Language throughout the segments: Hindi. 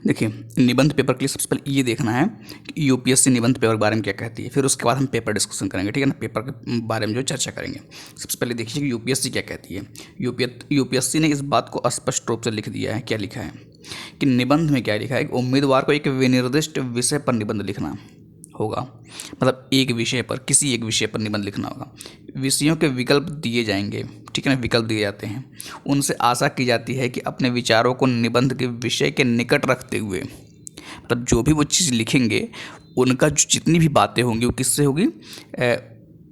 देखिए, निबंध पेपर के लिए सबसे पहले ये देखना है कि यूपीएससी निबंध पेपर के बारे में क्या कहती है, फिर उसके बाद हम पेपर डिस्कशन करेंगे, ठीक है ना। पेपर के बारे में जो चर्चा करेंगे, सबसे पहले देखिए कि यूपीएससी क्या कहती है। यूपीएससी ने इस बात को स्पष्ट रूप से लिख दिया है। क्या लिखा है कि निबंध में क्या लिखा है कि उम्मीदवार को एक विनिर्दिष्ट विषय पर निबंध लिखना होगा, मतलब एक विषय पर, किसी एक विषय पर निबंध लिखना होगा। विषयों के विकल्प दिए जाएंगे, ठीक है ना, विकल्प दिए जाते हैं। उनसे आशा की जाती है कि अपने विचारों को निबंध के विषय के निकट रखते हुए, मतलब जो भी वो चीज़ लिखेंगे उनका जो जितनी भी बातें होंगी वो किससे होगी,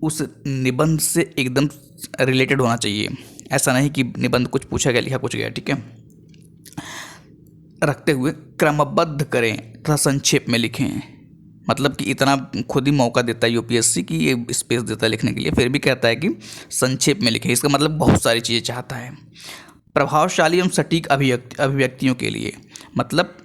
उस निबंध से एकदम रिलेटेड होना चाहिए। ऐसा नहीं कि निबंध कुछ पूछा गया लिखा कुछ गया, ठीक है। रखते हुए क्रमबद्ध करें तथा संक्षेप में लिखें, मतलब कि इतना खुद ही मौका देता है यूपीएससी कि ये स्पेस देता है लिखने के लिए, फिर भी कहता है कि संक्षेप में लिखें। इसका मतलब बहुत सारी चीज़ें चाहता है। प्रभावशाली एवं सटीक अभिव्यक्तियों के लिए, मतलब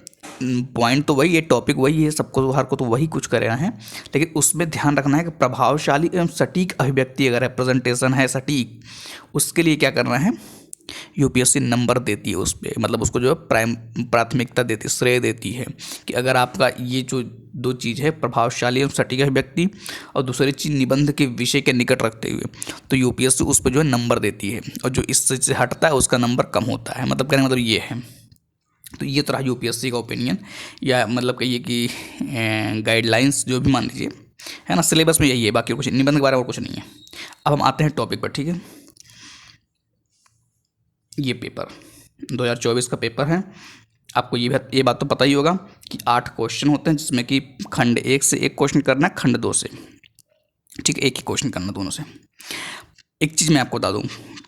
पॉइंट तो वही है, टॉपिक वही है, सबको हर को तो वही कुछ कर रहे हैं, लेकिन उसमें ध्यान रखना है कि प्रभावशाली एवं सटीक अभिव्यक्ति अगर है, प्रेजेंटेशन है सटीक, उसके लिए क्या करना है, यूपीएससी नंबर देती है उस पर, मतलब उसको जो है प्राथमिकता देती है, श्रेय देती है कि अगर आपका ये जो दो चीज़ है, प्रभावशाली एवं सटीक अभिव्यक्ति और दूसरी चीज़ निबंध के विषय के निकट रखते हुए, तो यूपीएससी उस पर जो है नंबर देती है, और जो इससे हटता है उसका नंबर कम होता है। मतलब कहने का मतलब ये है। तो ये तो रहा यूपीएससी का ओपिनियन, या मतलब कहिए कि गाइडलाइंस जो भी मान लीजिए, है ना, सिलेबस में यही है, बाकी कुछ निबंध के बारे में और कुछ नहीं है। अब हम आते हैं टॉपिक पर, ठीक है। ये पेपर 2024 का पेपर है। आपको ये बात तो पता ही होगा कि 8 क्वेश्चन होते हैं, जिसमें कि खंड 1 से एक क्वेश्चन करना है, खंड 2 से, ठीक है, एक ही क्वेश्चन करना दोनों से। एक चीज़ मैं आपको बता दूं,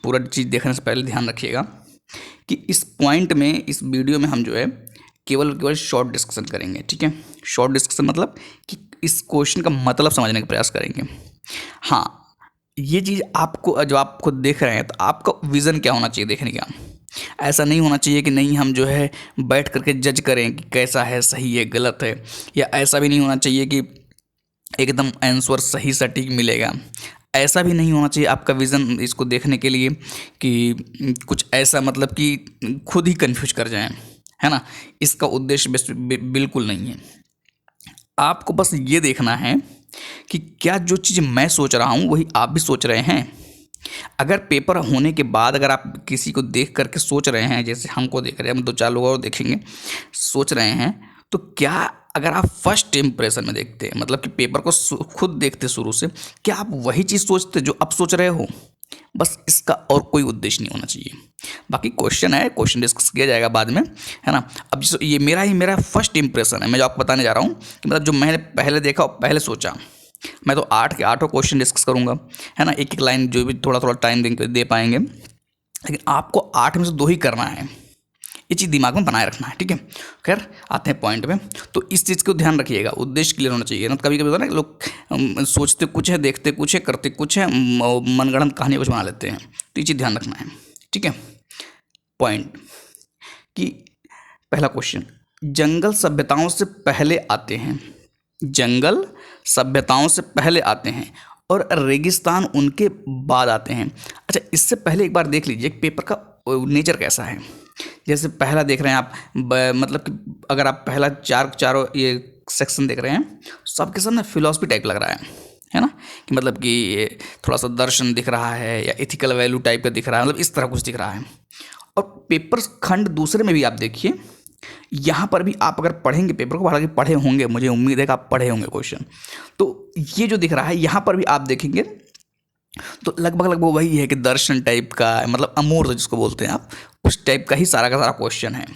पूरा चीज़ देखने से पहले ध्यान रखिएगा कि इस पॉइंट में, इस वीडियो में हम जो है केवल शॉर्ट डिस्कशन करेंगे, ठीक है। शॉर्ट डिस्कशन मतलब कि इस क्वेश्चन का मतलब समझने का प्रयास करेंगे। हाँ, ये चीज़ आपको, जो आप खुद देख रहे हैं, तो आपका विज़न क्या होना चाहिए देखने का। ऐसा नहीं होना चाहिए कि नहीं हम जो है बैठ करके जज करें कि कैसा है, सही है गलत है, या ऐसा भी नहीं होना चाहिए कि एकदम आंसर सही सटीक मिलेगा। ऐसा भी नहीं होना चाहिए आपका विज़न इसको देखने के लिए कि कुछ ऐसा मतलब कि खुद ही कंफ्यूज कर जाएं, है ना। इसका उद्देश्य बिल्कुल नहीं है। आपको बस ये देखना है कि क्या जो चीज़ मैं सोच रहा हूँ वही आप भी सोच रहे हैं। अगर पेपर होने के बाद अगर आप किसी को देख करके सोच रहे हैं, जैसे हमको देख रहे हैं, हम 2-4 लोग और देखेंगे, सोच रहे हैं, तो क्या अगर आप फर्स्ट इम्प्रेशन में देखते हैं, मतलब कि पेपर को खुद देखते शुरू से, क्या आप वही चीज़ सोचते जो अब सोच रहे हो। बस इसका और कोई उद्देश्य नहीं होना चाहिए। बाकी क्वेश्चन है, क्वेश्चन डिस्कस किया जाएगा बाद में, है ना। अब जैसे ये मेरा फर्स्ट इंप्रेशन है, मैं जो आपको बताने जा रहा हूँ कि मतलब जो मैंने पहले देखा और पहले सोचा। मैं तो 8 के 8 क्वेश्चन डिस्कस करूँगा, है ना, एक एक लाइन जो भी थोड़ा थोड़ा टाइम दे पाएंगे, लेकिन आपको 8 में से 2 ही करना है। ये चीज़ दिमाग में बनाए रखना है, ठीक है। खैर आते हैं पॉइंट में। तो इस चीज़ को ध्यान रखिएगा, उद्देश्य क्लियर होना चाहिए ना। कभी कभी होता है ना, लोग सोचते कुछ है, देखते कुछ है, करते कुछ है, मनगढ़ंत कहानी कुछ बना लेते हैं। तो ये चीज़ ध्यान रखना है, ठीक है। पॉइंट कि पहला क्वेश्चन, जंगल सभ्यताओं से पहले आते हैं, जंगल सभ्यताओं से पहले आते हैं और रेगिस्तान उनके बाद आते हैं। अच्छा, इससे पहले एक बार देख लीजिए पेपर का नेचर कैसा है। जैसे पहला देख रहे हैं आप, मतलब कि अगर आप पहला चारों ये सेक्शन देख रहे हैं, सबके सब ना फिलॉसफी टाइप लग रहा है ना, कि मतलब कि ये थोड़ा सा दर्शन दिख रहा है या इथिकल वैल्यू टाइप का दिख रहा है, मतलब इस तरह कुछ दिख रहा है। और पेपर खंड दूसरे में भी आप देखिए, यहाँ पर भी आप अगर पढ़ेंगे पेपर को, हालांकि पढ़े होंगे, मुझे उम्मीद है कि आप पढ़े होंगे क्वेश्चन, तो ये जो दिख रहा है यहाँ पर भी आप देखेंगे तो लगभग वही है कि दर्शन टाइप का, मतलब अमूर्त जिसको बोलते हैं आप, उस टाइप का ही सारा का सारा क्वेश्चन है,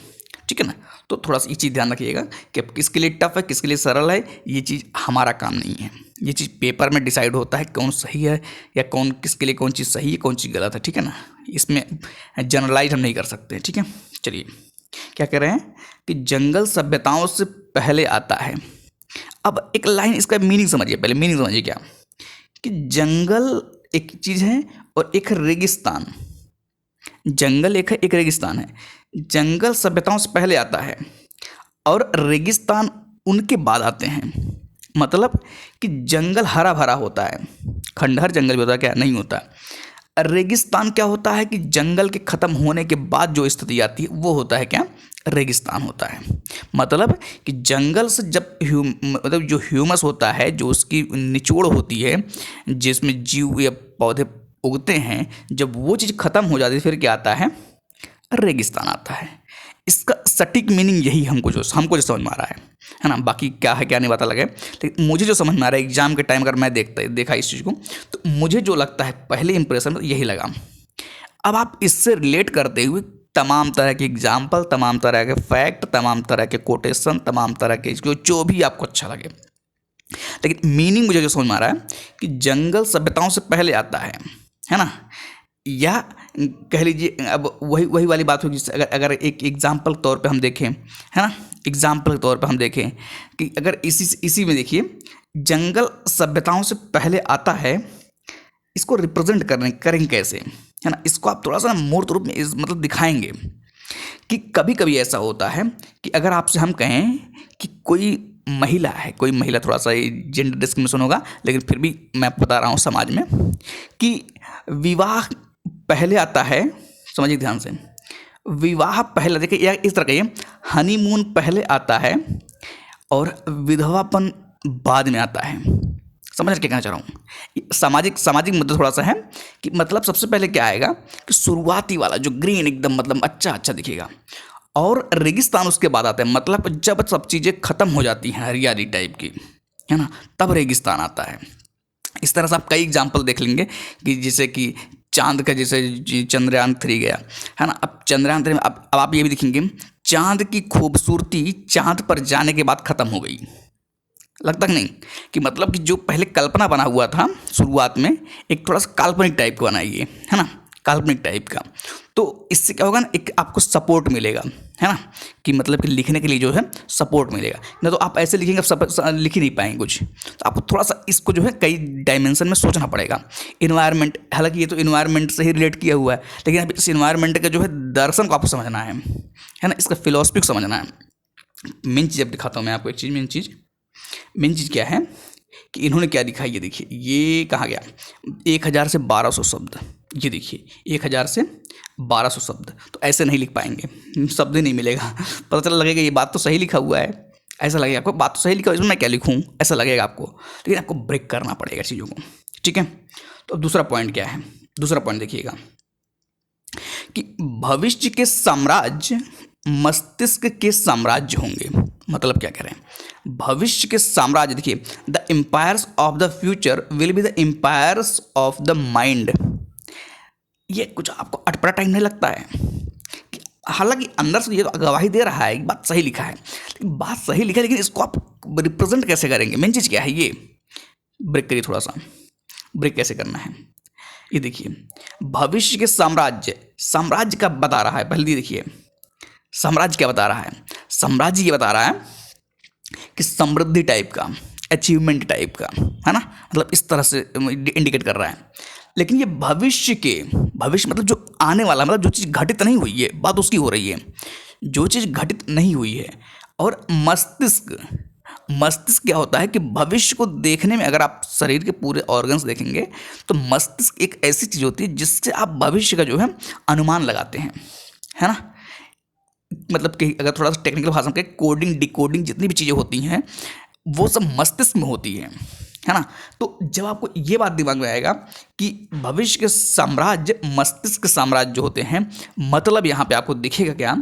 ठीक है ना। तो थोड़ा सा ये चीज़ ध्यान रखिएगा कि किसके लिए टफ है, किसके लिए सरल है, ये चीज़ हमारा काम नहीं है। ये चीज़ पेपर में डिसाइड होता है कौन सही है या कौन किसके लिए कौन चीज़ सही है, कौन चीज़ गलत है, ठीक है ना। इसमें जनरलाइज हम नहीं कर सकते, ठीक है। चलिए क्या कह रहे हैं कि जंगल सभ्यताओं से पहले आता है। अब एक लाइन, इसका मीनिंग समझिए, पहले मीनिंग समझिए क्या, कि जंगल एक चीज़ है और एक रेगिस्तान, जंगल एक है, एक रेगिस्तान है। जंगल सभ्यताओं से पहले आता है और रेगिस्तान उनके बाद आते हैं। मतलब कि जंगल हरा भरा होता है, खंडहर जंगल भी होता है क्या, नहीं होता। रेगिस्तान क्या होता है कि जंगल के ख़त्म होने के बाद जो स्थिति आती है वो होता है क्या, रेगिस्तान होता है। मतलब कि जंगल से जब मतलब जो ह्यूमस होता है, जो उसकी निचोड़ होती है जिसमें जीव या पौधे उगते हैं, जब वो चीज़ ख़त्म हो जाती है फिर क्या आता है? रेगिस्तान आता है। इसका सटीक मीनिंग यही हमको जो समझ में आ रहा है ना। बाकी क्या है क्या नहीं पता लगे, लेकिन मुझे जो समझ में आ रहा है एग्जाम के टाइम अगर मैं देखा इस चीज़ को, तो मुझे जो लगता है पहले इंप्रेशन में यही लगा। अब आप इससे रिलेट करते हुए तमाम तरह के एग्जाम्पल, तमाम तरह के फैक्ट, तमाम तरह के कोटेशन, तमाम तरह के जो भी आपको अच्छा लगे, लेकिन मीनिंग मुझे जो समझ में आ रहा है कि जंगल सभ्यताओं से पहले आता है ना। या कह लीजिए अब वही वाली बात होगी, अगर एक एग्जाम्पल के तौर पे हम देखें, है ना, एग्जाम्पल के तौर पे हम देखें कि अगर इसी में देखिए जंगल सभ्यताओं से पहले आता है, इसको रिप्रेजेंट करेंगे कैसे, है ना। इसको आप थोड़ा सा मूर्त रूप में मतलब दिखाएंगे कि कभी कभी ऐसा होता है कि अगर आपसे हम कहें कि कोई महिला है, कोई महिला, थोड़ा सा जेंडर डिस्क्रिमिनेशन होगा लेकिन फिर भी मैं बता रहा हूँ समाज में, कि विवाह पहले आता है, समझिए ध्यान से, विवाह पहले, देखिए या इस तरह कहिए हनीमून पहले आता है और विधवापन बाद में आता है। समझ रहे क्या कहना चाह रहा हूँ? सामाजिक मुद्दा थोड़ा सा है कि मतलब सबसे पहले क्या आएगा कि शुरुआती वाला जो ग्रीन एकदम मतलब अच्छा दिखेगा, और रेगिस्तान उसके बाद आता है। मतलब जब सब चीज़ें खत्म हो जाती हैं हरियाली टाइप की, है ना, तब रेगिस्तान आता है। इस तरह से आप कई एग्जाम्पल देख लेंगे कि जैसे कि चांद का, जैसे चंद्रयान 3 गया, है ना। अब चंद्रयान 3 में अब आप ये भी देखेंगे चांद की खूबसूरती चांद पर जाने के बाद खत्म हो गई। लगता कि नहीं कि मतलब कि जो पहले कल्पना बना हुआ था शुरुआत में, एक थोड़ा सा काल्पनिक टाइप का बनाइए, है ना, काल्पनिक टाइप का। तो इससे क्या होगा ना, एक आपको सपोर्ट मिलेगा, है ना, कि मतलब कि लिखने के लिए जो है सपोर्ट मिलेगा। नहीं तो आप ऐसे लिखेंगे, आप लिख ही नहीं पाएंगे कुछ। तो आपको थोड़ा सा इसको जो है कई डायमेंशन में सोचना पड़ेगा। इन्वायरमेंट, हालांकि ये तो इन्वायरमेंट से ही रिलेट किया हुआ है, लेकिन अब इस इन्वायरमेंट का जो है दर्शन को आपको समझना है ना, इसका फिलोसफी को समझना है। मेन चीज़ अब दिखाता हूँ मैं आपको, एक चीज़ मेन चीज़ क्या है कि इन्होंने क्या दिखा, ये देखिए, ये कहा गया 1000 से 1200 शब्द। ये देखिए 1000 से 1200 शब्द, तो ऐसे नहीं लिख पाएंगे, शब्द ही नहीं मिलेगा। पता चला लगेगा ये बात तो सही लिखा हुआ है, ऐसा लगेगा आपको, बात तो सही लिखा हुआ है, इसमें मैं क्या लिखूँ, ऐसा लगेगा आपको। लेकिन आपको ब्रेक करना पड़ेगा चीज़ों को, ठीक है। तो अब दूसरा पॉइंट क्या है, दूसरा पॉइंट देखिएगा कि भविष्य के साम्राज्य मस्तिष्क के साम्राज्य होंगे। मतलब क्या कह रहे हैं, भविष्य के साम्राज्य, देखिए the empires of the future will be the empires of the mind. ये कुछ आपको अटपटा टाइम नहीं लगता है? हालांकि अंदर से ये तो गवाही दे रहा है, बात सही लिखा है, लेकिन बात सही लिखा है, लेकिन इसको आप रिप्रेजेंट कैसे करेंगे, मेन चीज़ क्या है, ये ब्रेक करिए थोड़ा सा, ब्रेक कैसे करना है। ये देखिए भविष्य के साम्राज्य का बता रहा है, पहले देखिए साम्राज्य क्या बता रहा है, साम्राज्य ये बता रहा है कि समृद्धि टाइप का, अचीवमेंट टाइप का, है ना, मतलब इस तरह से इंडिकेट कर रहा है। लेकिन ये भविष्य मतलब जो आने वाला, मतलब जो चीज़ घटित नहीं हुई है, बात उसकी हो रही है, जो चीज़ घटित नहीं हुई है। और मस्तिष्क क्या होता है कि भविष्य को देखने में, अगर आप शरीर के पूरे ऑर्गन्स देखेंगे तो मस्तिष्क एक ऐसी चीज़ होती है जिससे आप भविष्य का जो है अनुमान लगाते हैं, है ना। मतलब कि अगर थोड़ा सा टेक्निकल भाषा में, कोडिंग डिकोडिंग जितनी भी चीज़ें होती हैं वो सब मस्तिष्क में होती है ना। तो जब आपको ये बात दिमाग में आएगा कि भविष्य के साम्राज्य मस्तिष्क के साम्राज्य जो होते हैं, मतलब यहाँ पे आपको दिखेगा क्या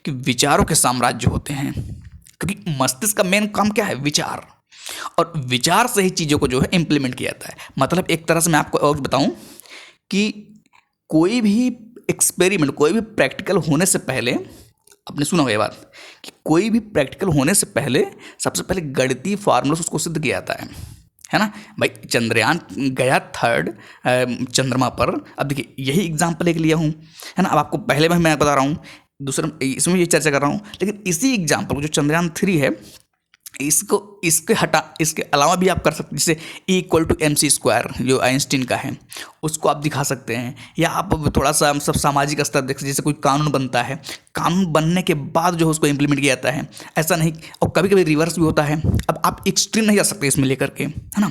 कि विचारों के साम्राज्य होते हैं, क्योंकि मस्तिष्क का मेन काम क्या है, विचार, और विचार से ही चीज़ों को जो है इम्प्लीमेंट किया जाता है। मतलब एक तरह से मैं आपको और बताऊँ कि कोई भी एक्सपेरिमेंट, कोई भी प्रैक्टिकल होने से पहले, आपने सुना होगा ये बात कि कोई भी प्रैक्टिकल होने से पहले सबसे पहले गणितीय फार्मूला उसको सिद्ध किया जाता है ना। भाई चंद्रयान गया 3rd चंद्रमा पर, अब देखिए यही एग्जाम्पल एक लिया हूँ, है ना। अब आपको पहले में मैं बता रहा हूँ, दूसरा इसमें ये चर्चा कर रहा हूँ, लेकिन इसी एग्जाम्पल को जो चंद्रयान 3 है इसके अलावा भी आप कर सकते हैं, जैसे E=mc², जो आइंस्टीन का है, उसको आप दिखा सकते हैं। या आप थोड़ा सा सब सामाजिक स्तर देख सकते, जैसे कोई कानून बनता है, कानून बनने के बाद जो है उसको इम्प्लीमेंट किया जाता है, ऐसा नहीं। और कभी कभी रिवर्स भी होता है। अब आप एक्सट्रीम नहीं जा सकते इसमें लेकर के, है ना।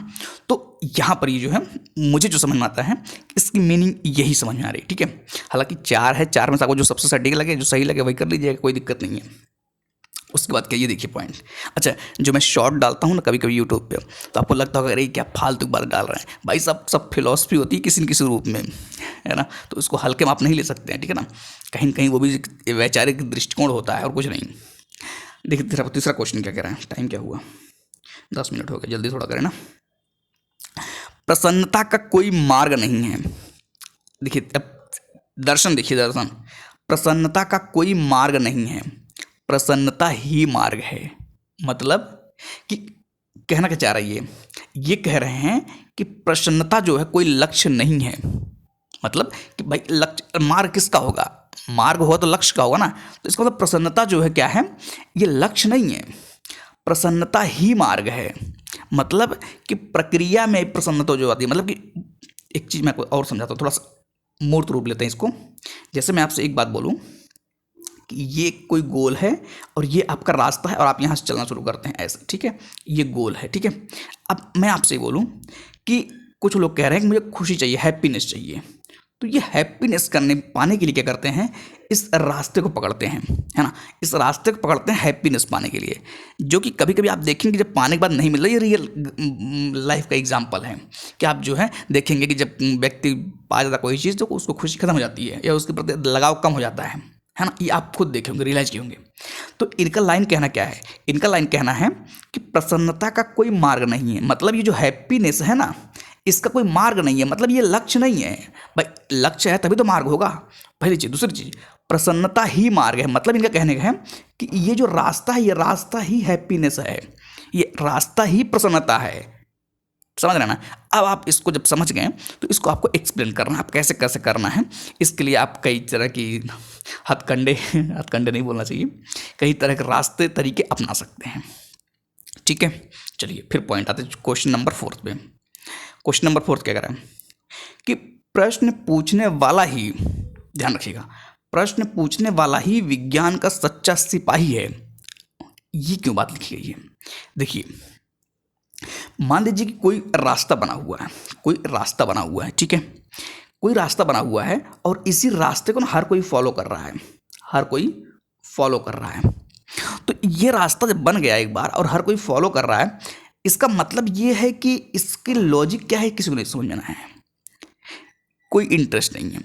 तो यहाँ पर ये जो है मुझे जो समझ में आता है, इसकी मीनिंग यही समझ में आ रही है, ठीक है। हालांकि 4 है, 4 में से आपको जो सबसे सटीक लगे, जो सही लगे वही कर लीजिएगा, कोई दिक्कत नहीं है। उसके बाद क्या, ये देखिए पॉइंट। अच्छा, जो मैं शॉर्ट डालता हूँ ना कभी कभी यूट्यूब पे, तो आपको लगता होगा अरे क्या फालतू की बात डाल रहे हैं भाई। सब फिलॉसफी होती है किसी न किसी रूप में, है ना। तो उसको हल्के में आप नहीं ले सकते हैं, ठीक है ना। कहीं न कहीं वो भी वैचारिक दृष्टिकोण होता है और कुछ नहीं। देखिए तीसरा क्वेश्चन क्या कह रहा है। टाइम क्या हुआ, 10 मिनट हो गए, जल्दी थोड़ा करें ना। प्रसन्नता का कोई मार्ग नहीं है। देखिए अब दर्शन देखिए, दर्शन, प्रसन्नता का कोई मार्ग नहीं है, प्रसन्नता ही मार्ग है। मतलब कि कहना क्या चाह रही है, ये कह रहे हैं कि प्रसन्नता जो है कोई लक्ष्य नहीं है। मतलब कि भाई लक्ष्य, मार्ग किसका होगा, मार्ग होगा तो लक्ष्य का होगा ना। तो इसका मतलब प्रसन्नता जो है क्या है, ये लक्ष्य नहीं है, प्रसन्नता ही मार्ग है। मतलब कि प्रक्रिया में प्रसन्नता जो आती है, मतलब कि एक चीज़ मैं आपको और समझाता हूँ, थोड़ा सा मूर्त रूप लेते हैं इसको। जैसे मैं आपसे एक बात बोलूँ कि ये कोई गोल है और ये आपका रास्ता है और आप यहाँ से चलना शुरू करते हैं ऐसे, ठीक है, ये गोल है, ठीक है। अब मैं आपसे बोलूँ कि कुछ लोग कह रहे हैं कि मुझे खुशी चाहिए, हैप्पीनेस चाहिए, तो ये हैप्पीनेस पाने के लिए क्या करते हैं, इस रास्ते को पकड़ते हैं, है ना। इस रास्ते को पकड़ते हैं हैप्पीनेस पाने के लिए, जो कि कभी कभी आप देखेंगे जब पाने के बाद नहीं मिल रहा। ये रियल लाइफ का एग्जांपल है कि आप जो है देखेंगे कि जब व्यक्ति पा जाता कोई चीज़ तो उसको खुशी खत्म हो जाती है या उसके प्रति लगाव कम हो जाता है ना। ये आप खुद देखे होंगे, रियलाइज किए होंगे। तो इनका लाइन कहना क्या है, इनका लाइन कहना है कि प्रसन्नता का कोई मार्ग नहीं है। मतलब ये जो हैप्पीनेस है ना, इसका कोई मार्ग नहीं है, मतलब ये लक्ष्य नहीं है। भाई लक्ष्य है तभी तो मार्ग होगा, पहली चीज़। दूसरी चीज़, प्रसन्नता ही मार्ग है। मतलब इनका कहने का है कि ये जो रास्ता है, ये रास्ता ही हैप्पीनेस है, ये रास्ता ही प्रसन्नता है। समझ रहे ना। अब आप इसको जब समझ गए तो इसको आपको एक्सप्लेन करना है, आप कैसे कैसे करना है। इसके लिए आप कई तरह की हथकंडे नहीं बोलना चाहिए, कई तरह के रास्ते तरीके अपना सकते हैं, ठीक है। चलिए फिर पॉइंट आते हैं क्वेश्चन नंबर 4 पे। क्वेश्चन नंबर 4 क्या कह रहा है कि प्रश्न पूछने वाला ही, ध्यान रखिएगा, प्रश्न पूछने वाला ही विज्ञान का सच्चा सिपाही है। ये क्यों बात लिखी गई है, देखिए। मान लीजिए कि कोई रास्ता बना हुआ है, कोई रास्ता बना हुआ है, ठीक है, कोई रास्ता बना हुआ है और इसी रास्ते को ना हर कोई फॉलो कर रहा है, हर कोई फॉलो कर रहा है। तो ये रास्ता जब बन गया एक बार और हर कोई फॉलो कर रहा है, इसका मतलब ये है कि इसकी लॉजिक क्या है किसी को नहीं समझ में आया है, कोई इंटरेस्ट नहीं है।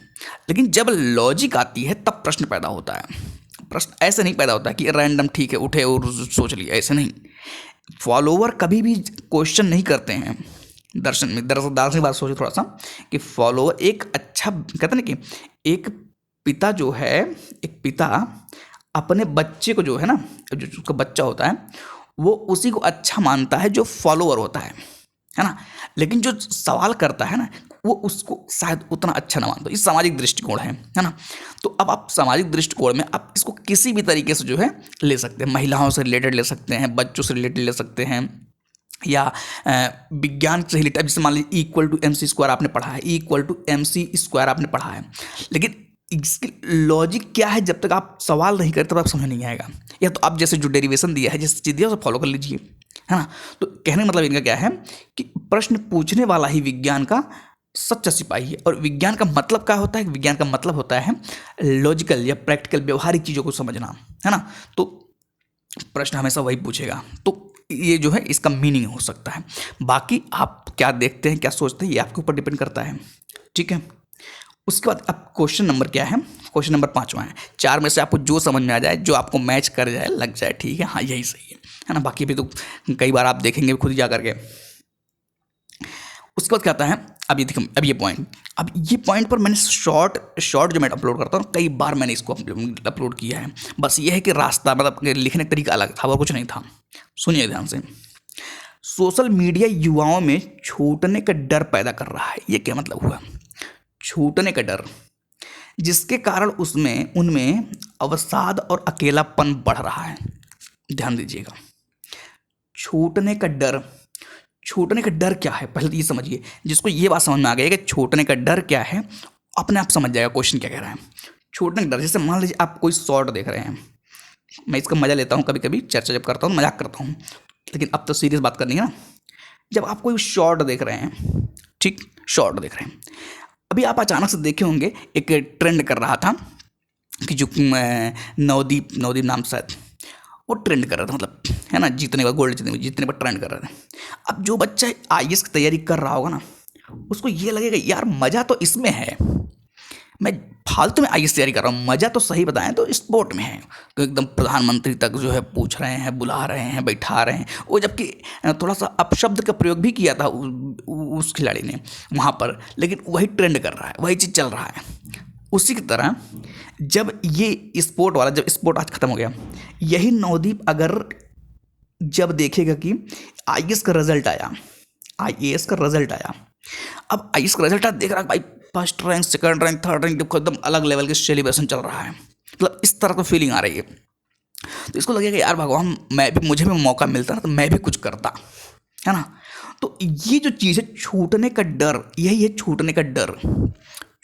लेकिन जब लॉजिक आती है तब प्रश्न पैदा होता है। प्रश्न ऐसे नहीं पैदा होता कि रैंडम ठीक है उठे और सोच लिया, ऐसे नहीं। फॉलोवर कभी भी क्वेश्चन नहीं करते हैं दर्शन में। दरअसल दार्शनिक बात सोचे थोड़ा सा कि फॉलोवर एक अच्छा, कहते हैं ना कि एक पिता जो है, एक पिता अपने बच्चे को जो है ना, जो उसका बच्चा होता है वो उसी को अच्छा मानता है जो फॉलोवर होता है ना। लेकिन जो सवाल करता है ना वो उसको शायद उतना अच्छा ना मानता। ये सामाजिक दृष्टिकोण है ना। तो अब आप सामाजिक दृष्टिकोण में आप इसको किसी भी तरीके से जो है ले सकते हैं, महिलाओं से रिलेटेड ले सकते हैं, बच्चों से रिलेटेड ले सकते हैं, या विज्ञान से रिलेटेड। जैसे मान लीजिए E=mc² आपने पढ़ा है, E=mc² आपने पढ़ा है, लेकिन इसकी लॉजिक क्या है जब तक आप सवाल नहीं करते तब आप समझ नहीं आएगा। या तो आप जैसे जो डेरिवेशन दिया है, जैसे चीज़ दिया उसे फॉलो कर लीजिए, है ना। तो कहने का मतलब इनका क्या है कि प्रश्न पूछने वाला ही विज्ञान का सच्चा सिपाही है। और विज्ञान का मतलब क्या होता है, विज्ञान का मतलब होता है लॉजिकल या प्रैक्टिकल व्यवहारिक चीज़ों को समझना, है ना। तो प्रश्न हमेशा वही पूछेगा। तो ये जो है इसका मीनिंग हो सकता है। बाकी आप क्या देखते हैं, क्या सोचते हैं, ये आपके ऊपर डिपेंड करता है, ठीक है। उसके बाद अब क्वेश्चन नंबर क्या है, क्वेश्चन नंबर 5वां है। 4 में से आपको जो समझ में आ जाए, जो आपको मैच कर जाए, लग जाए, ठीक है, हाँ यही सही है ना। बाकी भी तो कई बार आप देखेंगे खुद जा करके। उसके बाद क्या आता है, अब ये देखो, अब ये पॉइंट पर मैंने शॉर्ट जो मैं अपलोड करता हूँ, कई बार मैंने इसको अपलोड किया है। बस ये है कि रास्ता, मतलब लिखने का तरीका अलग था और कुछ नहीं था। सुनिए ध्यान से। सोशल मीडिया युवाओं में छूटने का डर पैदा कर रहा है। ये क्या मतलब हुआ, छूटने का डर, जिसके कारण उनमें अवसाद और अकेलापन बढ़ रहा है। ध्यान दीजिएगा, छूटने का डर, छूटने का डर क्या है पहले तो ये समझिए। जिसको ये बात समझ में आ गई है कि छूटने का डर क्या है, अपने आप समझ जाएगा क्वेश्चन क्या कह रहा है। छूटने का डर, जैसे मान लीजिए आप कोई शॉर्ट देख रहे हैं, मैं इसका मजा लेता हूँ कभी कभी, चर्चा जब करता हूँ मजाक करता हूँ, लेकिन अब तो सीरियस बात करनी है ना। जब आप कोई शॉर्ट देख रहे हैं, ठीक, शॉर्ट देख रहे हैं, अभी आप अचानक से देखे होंगे एक ट्रेंड कर रहा था कि जो नवदीप नाम शायद, वो ट्रेंड कर रहा था, मतलब है ना, जीतने का, गोल्ड जीतने पर ट्रेंड कर रहा था। अब जो बच्चा आईएएस की तैयारी कर रहा होगा ना, उसको ये लगेगा यार मज़ा तो इसमें है, मैं फालतू में आईएएस तैयारी कर रहा हूँ, मज़ा तो सही बताएं तो स्पोर्ट में है। तो एकदम प्रधानमंत्री तक जो है पूछ रहे हैं, बुला रहे हैं, बैठा रहे हैं, वो जबकि थोड़ा सा अपशब्द का प्रयोग भी किया था उस खिलाड़ी ने वहाँ पर, लेकिन वही ट्रेंड कर रहा है, वही चीज़ चल रहा है। उसी की तरह जब ये स्पोर्ट वाला, जब स्पोर्ट आज खत्म हो गया, यही नवदीप अगर जब देखेगा कि आईएएस का रिजल्ट आया, आईएएस का रिजल्ट आया, अब आईएएस का रिजल्ट देख रहा है भाई, first rank, second rank, third rank, देखो एकदम अलग लेवल के सेलिब्रेशन चल रहा है, मतलब इस तरह की फीलिंग आ रही है। तो इसको लगेगा यार भगवान, मुझे भी मौका मिलता ना तो मैं भी कुछ करता, है ना। तो ये जो चीज़ है छूटने का डर, यही है छूटने का डर।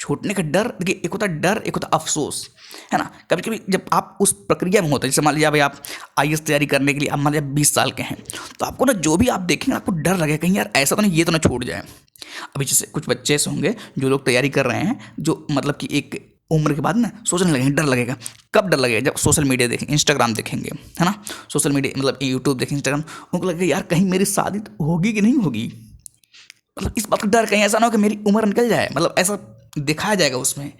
छूटने का डर, देखिए एक होता है डर, एक होता है अफसोस, है ना। कभी कभी जब आप उस प्रक्रिया में होते हैं, जैसे मान लीजिए भाई आप आईएएस तैयारी करने के लिए, आप मान लीजिए 20 साल के हैं, तो आपको ना जो भी आप देखेंगे आपको डर लगेगा कहीं यार ऐसा तो नहीं, ये तो ना छूट जाए। अभी जैसे कुछ बच्चे ऐसे होंगे जो लोग तैयारी कर रहे हैं, जो मतलब कि एक उम्र के बाद ना सोचने लगेंगे, डर लगेगा। कब डर लगेगा? जब सोशल मीडिया देखेंगे, इंस्टाग्राम देखेंगे, है ना, सोशल मीडिया मतलब यूट्यूब देखेंगे, इंस्टाग्राम, उनको लगेगा यार कहीं मेरी शादी होगी कि नहीं होगी, मतलब इस बात का डर, कहीं ऐसा ना हो कि मेरी उम्र निकल जाए, मतलब ऐसा दिखाया जाएगा उसमें,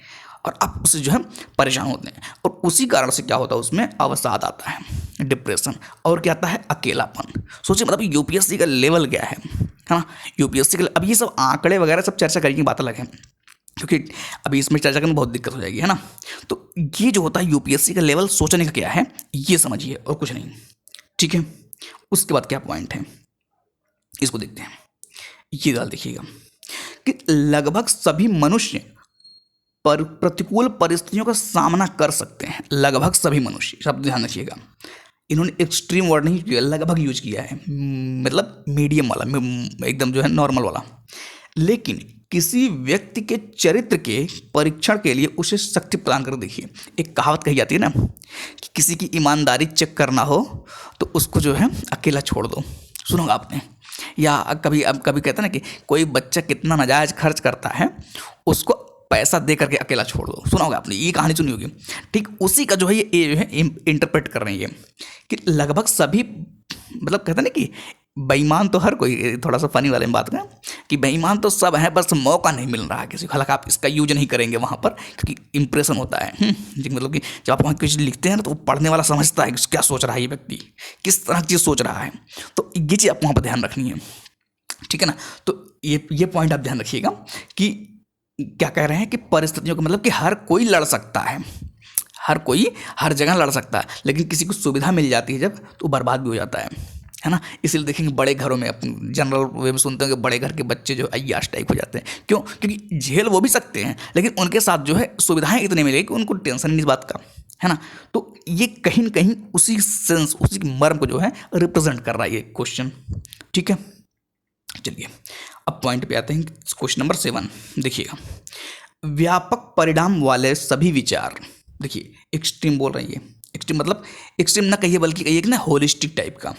और आप उससे जो है परेशान होते हैं। और उसी कारण से क्या होता है, उसमें अवसाद आता है, डिप्रेशन, और क्या आता है, अकेलापन। सोचिए मतलब यूपीएससी का लेवल क्या है ना, यूपीएससी का, अब ये सब आंकड़े वगैरह सब चर्चा करने की बात अलग है, क्योंकि अभी इसमें चर्चा करने में बहुत दिक्कत हो जाएगी, है ना। तो ये जो होता है यूपीएससी का लेवल, सोचने का क्या है, ये समझिए और कुछ नहीं, ठीक है। उसके बाद क्या पॉइंट है, इसको देखते हैं। ये गाल देखिएगा कि लगभग सभी मनुष्य प्रतिकूल परिस्थितियों का सामना कर सकते हैं। लगभग सभी मनुष्य, शब्द ध्यान रखिएगा, इन्होंने एक्सट्रीम वर्ड नहीं किया, लगभग यूज किया है, मतलब मीडियम वाला, एकदम जो है नॉर्मल वाला। लेकिन किसी व्यक्ति के चरित्र के परीक्षण के लिए उसे शक्ति प्रदान कर, देखिए एक कहावत कही जाती है ना कि किसी की ईमानदारी चेक करना हो तो उसको जो है अकेला छोड़ दो, सुना होगा आपने। या कभी कहते हैं ना कि कोई बच्चा कितना नाजायज खर्च करता है, उसको पैसा दे करके अकेला छोड़ दो, सुना होगा आपने, ये कहानी सुनी होगी। ठीक उसी का जो है ये जो है इंटरप्रेट कर रही है कि लगभग सभी, मतलब कहते हैं ना कि बेईमान तो हर कोई, थोड़ा सा फनी वाले में बात करें कि बेईमान तो सब है, बस मौका नहीं मिल रहा है किसी को। हालांकि आप इसका यूज नहीं करेंगे वहाँ पर, क्योंकि इंप्रेशन होता है, मतलब कि जब आप वहाँ कुछ लिखते हैं ना, तो वो पढ़ने वाला समझता है कि क्या सोच रहा है ये व्यक्ति, किस तरह की चीज़ सोच रहा है। तो ये चीज़ आप वहाँ पर ध्यान रखनी है, ठीक है ना। तो ये पॉइंट आप ध्यान रखिएगा कि क्या कह रहे हैं कि परिस्थितियों का मतलब कि हर कोई लड़ सकता है, हर कोई हर जगह लड़ सकता है, लेकिन किसी को सुविधा मिल जाती है जब, तो बर्बाद भी हो जाता है ना। इसलिए देखेंगे बड़े घरों में, अपन जनरल वे में सुनते हैं कि बड़े घर के बच्चे जो अय्याश टाइप हो जाते हैं। क्यों? क्योंकि झेल वो भी सकते हैं, लेकिन उनके साथ जो है सुविधाएं इतनी मिलेगी कि उनको टेंशन नहीं इस बात का, है ना। तो ये कहीं न कहीं उसी सेंस, उसी मर्म को जो है रिप्रेजेंट कर रहा है ये क्वेश्चन, ठीक है। चलिए अब पॉइंट पे आते हैं, क्वेश्चन नंबर 7 देखिएगा। व्यापक परिणाम वाले सभी विचार, देखिए एक्सट्रीम बोल रही है, एक्सट्रीम मतलब एक्सट्रीम ना कहिए, बल्कि कहिए कि ना होलिस्टिक टाइप का,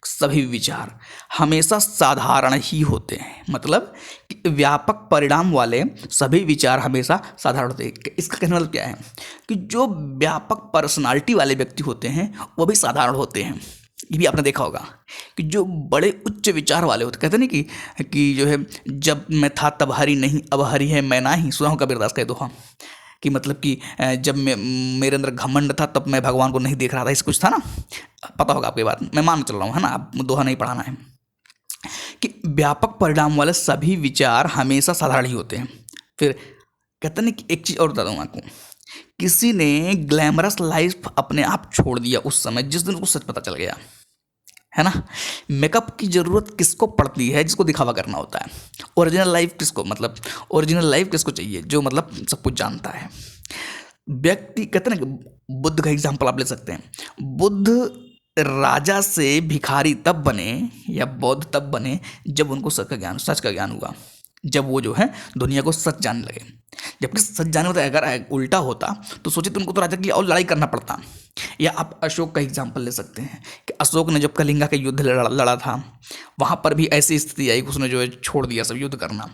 सभी विचार हमेशा साधारण ही होते हैं। मतलब कि व्यापक परिणाम वाले सभी विचार हमेशा साधारण होते हैं। इसका कहने मतलब क्या है कि जो व्यापक पर्सनालिटी वाले व्यक्ति होते हैं वो भी साधारण होते हैं। ये भी आपने देखा होगा कि जो बड़े उच्च विचार वाले होते, कहते नहीं कि जो है जब मैं था तब हरी नहीं, अब हरी है मैं ना ही, सुना हो कबीरदास का दोहा कि मतलब कि जब मेरे अंदर घमंड था तब मैं भगवान को नहीं देख रहा था, इस कुछ था ना, पता होगा आपकी बात, मैं मान चल रहा हूँ, है ना, आप दोहा नहीं पढ़ाना है। कि व्यापक परिणाम वाले सभी विचार हमेशा साधारण ही होते हैं। फिर कहते नहीं कि एक चीज़ और बता दूँ आपको, किसी ने ग्लैमरस लाइफ अपने आप छोड़ दिया उस समय जिस दिन उसको सच पता चल गया, है ना। मेकअप की ज़रूरत किसको पड़ती है? जिसको दिखावा करना होता है। ओरिजिनल लाइफ किसको, मतलब ओरिजिनल लाइफ किसको चाहिए? जो मतलब सब कुछ जानता है व्यक्ति। कहते हैं ना कि बुद्ध का एग्जाम्पल आप ले सकते हैं। बुद्ध राजा से भिखारी तब बने या बौद्ध तब बने जब उनको सच का ज्ञान हुआ, जब वो जो है दुनिया को सच जानने लगे। जबकि सच जानने होता, अगर उल्टा होता तो सोचिए तो उनको तो राजा के लिए और लड़ाई करना पड़ता। या आप अशोक का एग्जाम्पल ले सकते हैं कि अशोक ने जब कलिंगा का युद्ध लड़ा था, वहाँ पर भी ऐसी स्थिति आई कि उसने जो है छोड़ दिया सब युद्ध करना।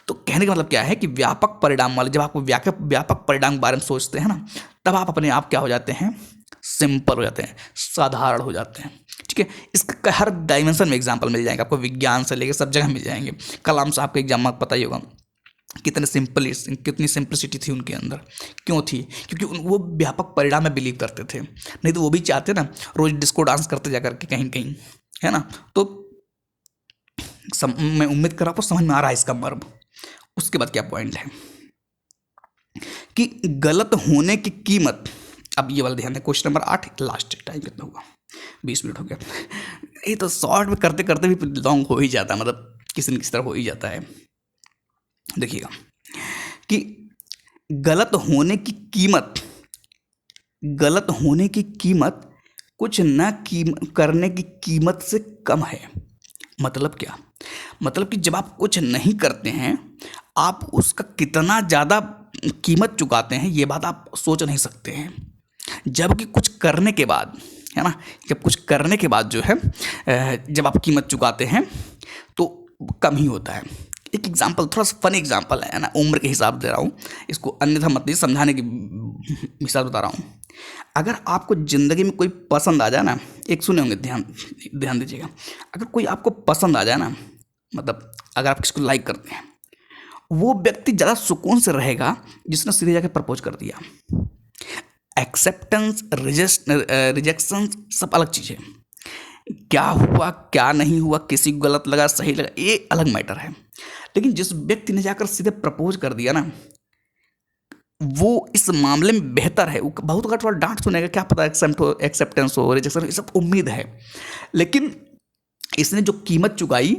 तो कहने का मतलब क्या है कि व्यापक परिणाम वाले, जब आप व्यापक परिणाम के बारे में सोचते हैं ना, तब आप अपने आप क्या हो जाते हैं, सिंपल हो जाते हैं, साधारण हो जाते हैं। ठीक है, इसका हर डायमेंशन में एग्जाम्पल मिल जाएंगे आपको, विज्ञान से लेकर सब जगह मिल जाएंगे। कलाम साहब का एग्जाम आपको पता ही होगा, कितनी सिंपलिसिटी थी उनके अंदर। क्यों थी? क्योंकि वो व्यापक परिणाम में बिलीव करते थे। नहीं तो वो भी चाहते ना रोज डिस्को डांस करते जा करके कहीं कहीं, है ना। तो मैं उम्मीद कर रहा हूँ समझ में आ रहा है इसका मर्म। उसके बाद क्या पॉइंट है कि गलत होने की कीमत। अब ये वाला ध्यान है, क्वेश्चन नंबर 8, लास्ट टाइम कितना हुआ, 20 मिनट हो गया। ये तो शॉर्ट में करते करते भी लॉन्ग हो ही जाता है, मतलब किसी न किसी तरह हो ही जाता है। देखिएगा कि गलत होने की कीमत कुछ न करने की कीमत से कम है। मतलब क्या? मतलब कि जब आप कुछ नहीं करते हैं, आप उसका कितना ज़्यादा कीमत चुकाते हैं, ये बात आप सोच नहीं सकते हैं। जबकि कुछ करने के बाद, है ना, जब कुछ करने के बाद जो है जब आप कीमत चुकाते हैं तो कम ही होता है। एक एग्जांपल, थोड़ा सा फनी एग्जांपल है ना, उम्र के हिसाब दे रहा हूँ इसको, अन्यथा मत लीजिए, समझाने की हिसाब बता रहा हूँ। अगर आपको ज़िंदगी में कोई पसंद आ जाए ना, एक सुने होंगे, ध्यान दीजिएगा। अगर कोई आपको पसंद आ जाए ना, मतलब अगर आप किसी को लाइक करते हैं, वो व्यक्ति ज़्यादा सुकून से रहेगा जिसने सीधे जाके प्रपोज कर दिया। एक्सेप्टेंस, रिजेक्शन सब अलग चीज़ है। क्या हुआ क्या नहीं हुआ, किसी को गलत लगा सही लगा, ये अलग मैटर है। लेकिन जिस व्यक्ति ने जाकर सीधे प्रपोज कर दिया ना, वो इस मामले में बेहतर है। वो बहुत अगर थोड़ा डांट सुनेगा, क्या पता एक्सेप्टेंस हो, रिजेक्शन, ये सब उम्मीद है। लेकिन इसने जो कीमत चुकाई,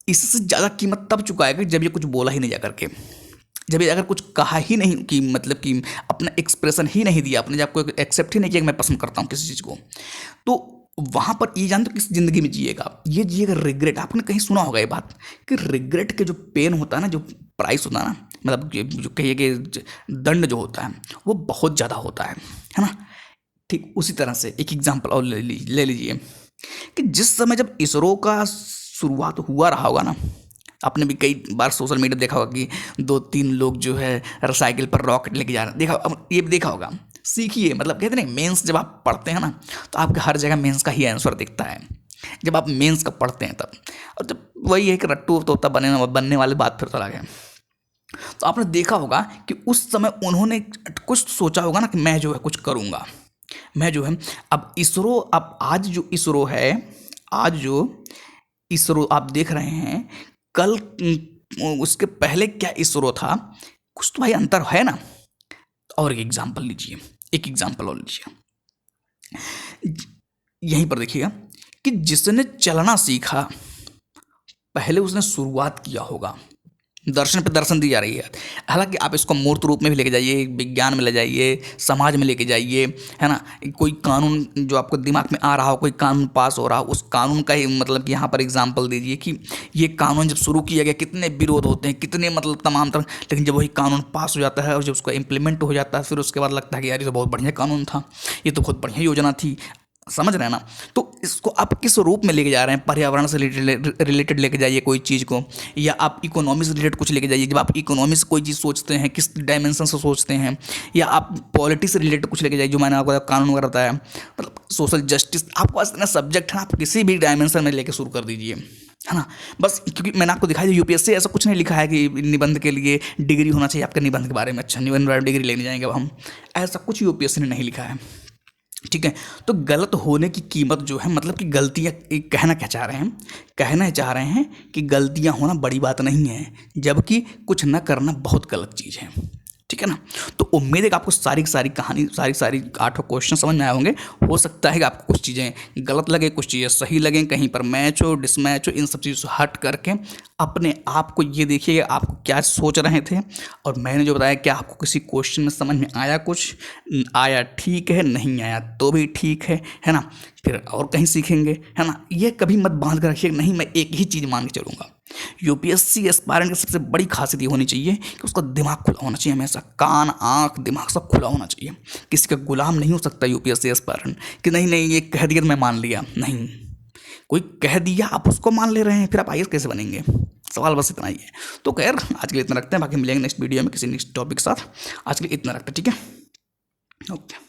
इससे ज़्यादा कीमत तब चुकाएगा जब ये कुछ बोला ही नहीं जा करके, जब ये अगर कुछ कहा ही नहीं, कि मतलब कि अपना एक्सप्रेशन ही नहीं दिया, आपने जब कोई एक्सेप्ट ही नहीं किया कि मैं पसंद करता हूँ किसी चीज़ को, तो वहाँ पर ये जानते किस ज़िंदगी में जिएगा, ये जिएगा रिग्रेट। आपने कहीं सुना होगा ये बात कि रिग्रेट के जो पेन होता है ना, जो प्राइस होता है ना, मतलब जो कहिए कि दंड जो होता है, वो बहुत ज़्यादा होता है ना। ठीक उसी तरह से एक एग्जाम्पल और ले लीजिए कि जिस समय जब इसरो का शुरुआत हुआ रहा होगा ना, आपने भी कई बार सोशल मीडिया देखा होगा कि 2-3 लोग जो है साइकिल पर रॉकेट लेके जा रहे हैं, देखा, ये भी देखा होगा। सीखिए, मतलब कहते हैं मेंस जब आप पढ़ते हैं ना, तो आपके हर जगह मेंस का ही आंसर दिखता है जब आप मेंस का पढ़ते हैं तब। और जब वही है कि रट्टू तोता बनने वाली बात फिर तो अलग है। तो आपने देखा होगा कि उस समय उन्होंने कुछ सोचा होगा ना कि मैं जो है कुछ करूँगा, मैं जो है अब इसरो, अब आज जो इसरो आप देख रहे हैं, कल उसके पहले क्या इसरो था, कुछ तो भाई अंतर है ना। और एक एग्जांपल और लीजिए, यहीं पर देखिएगा कि जिसने चलना सीखा, पहले उसने शुरुआत किया होगा। दर्शन पे दर्शन दी जा रही है। हालांकि आप इसको मूर्त रूप में भी लेके जाइए, विज्ञान में ले जाइए, समाज में लेके जाइए, है ना। कोई कानून जो आपको दिमाग में आ रहा हो, कोई कानून पास हो रहा हो, उस कानून का ही मतलब कि यहाँ पर एग्जांपल दीजिए कि ये कानून जब शुरू किया गया कितने विरोध होते हैं, कितने मतलब तमाम तरह, लेकिन जब वही कानून पास हो जाता है और जब उसका इम्प्लीमेंट हो जाता है, फिर उसके बाद लगता है कि यार ये तो बहुत बढ़िया कानून था, ये तो बहुत बढ़िया योजना थी। समझ रहे हैं ना। तो इसको आप किस रूप में लेके जा रहे हैं, पर्यावरण से रिलेटेड लेके जाइए कोई चीज़ को, या आप इकोनॉमी से रिलेटेड कुछ लेके जाइए। जब आप इकोनॉमी से कोई चीज़ सोचते हैं, किस डायमेंशन से सोचते हैं, या आप पॉलिटिक्स से रिलेटेड कुछ लेके जाइए, जो मैंने आपको कानून वगैरह बताया, मतलब सोशल जस्टिस, आपके पास इतना सब्जेक्ट है ना, आप किसी भी डायमेंशन में लेके शुरू कर दीजिए, है ना। बस क्योंकि मैंने आपको दिखाया यूपीएससी ऐसा कुछ नहीं लिखा है कि निबंध के लिए डिग्री होना चाहिए आपका निबंध के बारे में। अच्छा, निबंध बारे में डिग्री लेने जाएंगे अब हम, ऐसा कुछ यूपीएससी ने नहीं लिखा है। ठीक है, तो गलत होने की कीमत जो है, मतलब कि गलतियाँ, कहना चाह रहे हैं कि गलतियाँ होना बड़ी बात नहीं है, जबकि कुछ न करना बहुत गलत चीज़ है। ठीक है ना। तो उम्मीद है कि आपको सारी की सारी कहानी, सारी सारी 8 क्वेश्चन समझ में आए होंगे। हो सकता है कि आपको कुछ चीज़ें गलत लगे, कुछ चीज़ें सही लगें, कहीं पर मैच हो, डिसमैच हो, इन सब चीज़ों से हट करके अपने आप को ये देखिए आपको क्या सोच रहे थे, और मैंने जो बताया क्या आपको किसी क्वेश्चन में समझ में आया, कुछ आया ठीक है, नहीं आया तो भी ठीक है ना, फिर और कहीं सीखेंगे, है ना। ये कभी मत बांध कर रखिए नहीं मैं एक ही चीज़ मान के चलूँगा। यूपीएससी एस्पायरेंट की सबसे बड़ी खासियत ये होनी चाहिए कि उसका दिमाग खुला होना चाहिए, हमेशा कान आँख दिमाग सब खुला होना चाहिए। किसी का गुलाम नहीं हो सकता यूपीएससी एस्पायरेंट कि नहीं नहीं ये कह दिया तो मैं मान लिया, नहीं। कोई कह दिया आप उसको मान ले रहे हैं, फिर आप आईएएस कैसे बनेंगे। सवाल बस इतना ही है। तो खैर आज के लिए इतना रखते हैं, बाकी मिलेंगे नेक्स्ट वीडियो में किसी नेक्स्ट टॉपिक के साथ। आज के लिए इतना रखते हैं, ठीक है, ओके।